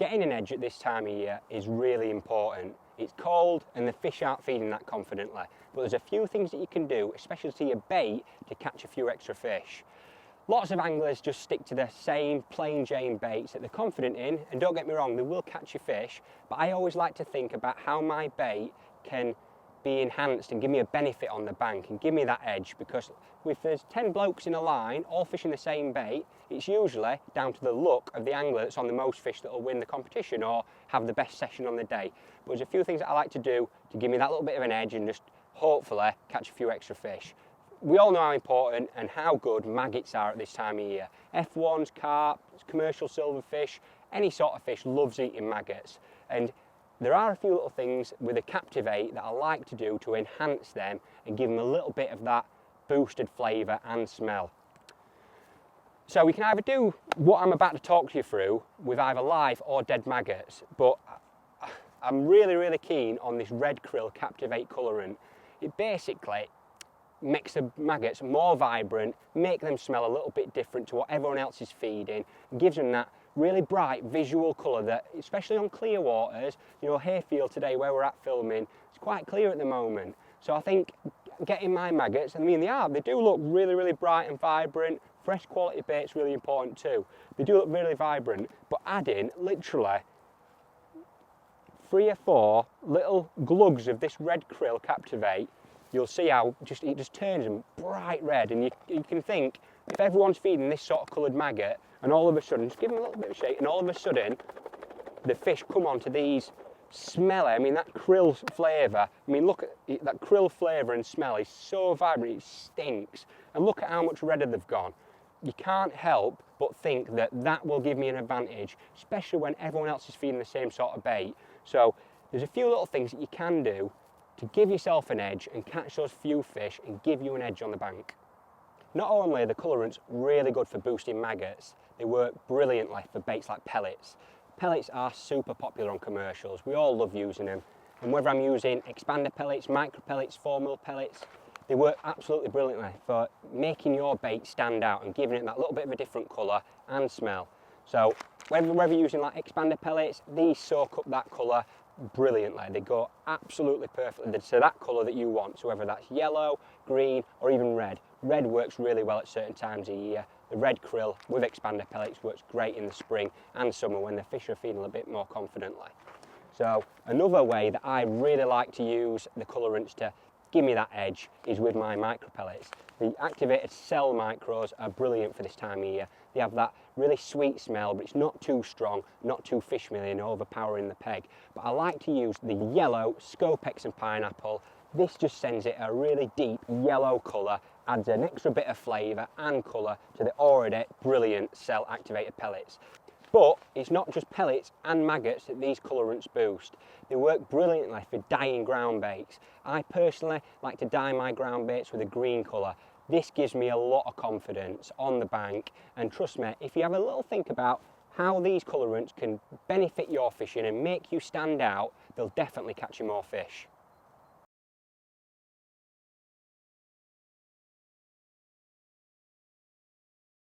Getting an edge at this time of year is really important. It's cold and the fish aren't feeding that confidently, but there's a few things that you can do, especially to your bait, to catch a few extra fish. Lots of anglers just stick to the same plain Jane baits that they're confident in, and don't get me wrong, they will catch your fish, but I always like to think about how my bait can be enhanced and give me a benefit on the bank and give me that edge, because if there's 10 blokes in a line all fishing the same bait, it's usually down to the luck of the angler that's on the most fish that will win the competition or have the best session on the day. But there's a few things that I like to do to give me that little bit of an edge and just hopefully catch a few extra fish. We all know how important and how good maggots are at this time of year. F1s, carp, commercial silverfish, any sort of fish loves eating maggots. And there are a few little things with a Captiv-8 that I like to do to enhance them and give them a little bit of that boosted flavour and smell. So we can either do what I'm about to talk to you through with either live or dead maggots, but I'm really keen on this red krill Captiv-8 colorant. It basically makes the maggots more vibrant, make them smell a little bit different to what everyone else is feeding, and gives them that really bright visual colour that, especially on clear waters, you know, Hayfield today where we're at filming, it's quite clear at the moment. So I think getting my maggots, and I mean they do look really bright and vibrant. Fresh quality bait's really important too. They do look really vibrant, but adding literally 3 or 4 little glugs of this red krill Captiv-8, you'll see how it just turns them bright red, and you can think, if everyone's feeding this sort of coloured maggot, and all of a sudden, just give them a little bit of shake, and all of a sudden, the fish come onto these smelly, I mean that krill flavour, I mean look at it, that krill flavour and smell is so vibrant, it stinks, and look at how much redder they've gone. You can't help but think that that will give me an advantage, especially when everyone else is feeding the same sort of bait. So there's a few little things that you can do to give yourself an edge and catch those few fish and give you an edge on the bank. Not only are the colourants really good for boosting maggots, they work brilliantly for baits like pellets. Pellets are super popular on commercials, we all love using them. And whether I'm using expander pellets, micro pellets, 4mm pellets, they work absolutely brilliantly for making your bait stand out and giving it that little bit of a different colour and smell. So whether you're using like expander pellets, these soak up that colour brilliantly. They go absolutely perfectly to that colour that you want, so whether that's yellow, green or even red. Red works really well at certain times of year. The red krill with expander pellets works great in the spring and summer when the fish are feeding a bit more confidently. So another way that I really like to use the colourants to give me that edge is with my micro pellets. The activated cell micros are brilliant for this time of year. They have that really sweet smell, but it's not too strong, not too fish mealy and overpowering the peg. But I like to use the yellow Scopex and pineapple. This just sends it a really deep yellow colour, adds an extra bit of flavour and colour to the already brilliant cell activated pellets. But it's not just pellets and maggots that these colourants boost. They work brilliantly for dyeing ground baits. I personally like to dye my ground baits with a green colour. This gives me a lot of confidence on the bank, and trust me, if you have a little think about how these colourants can benefit your fishing and make you stand out, they'll definitely catch you more fish.